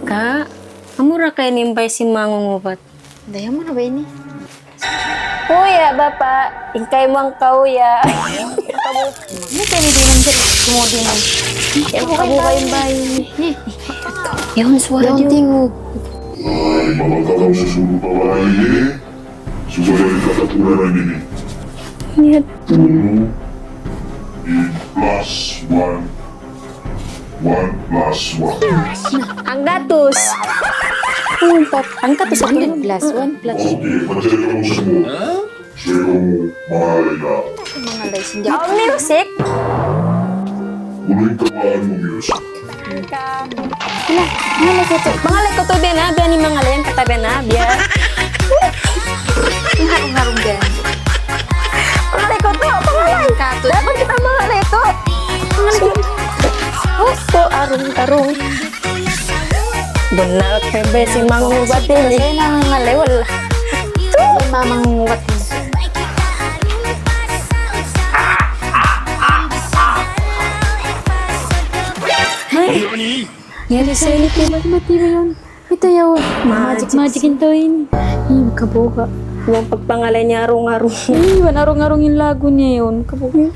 Ka, amura kayo nimbay si mangungubat. Daya mo na ba ini? Kuya, Bapak, ingkay mo ang kauya. Ano kayo ni Dinan dyan? Kumodi mo. Kabu kayong bahay. Yun, suara Yung yun. tingog. Ay, mga kakang susunod pa ba ini? Susunod katatunan ini. Yan. 2 plus 1. 1 plus 1. Ang datos. Ang katos ako. 100 plus 1 plus. Okay, mag-check ako sa mo. Check mo, mahalay na. Mga lesson dyan. Oh, music. Uloy tabaan mo, music. Hala, ano ko to? Mangalay ko to din ha. Biya ni mangalay ang katabi na. Biya. Ang harong-harong dyan. Mangalay ko to. Pangalay. Kato. Dapat kita mangalay to. Mangalay ko. Opo, arong-tarong. Bunal kay ba si mangungubat din. Kaya nangangalay, wala. May mamang nguwat mo. Yan sa init mo. Mati ba yun? Ito yun. Magic ito yun. Kaboka. Yung pagpangalay niya arong-arong. Ay, arong-arong yung lago niya yun. Kaboka.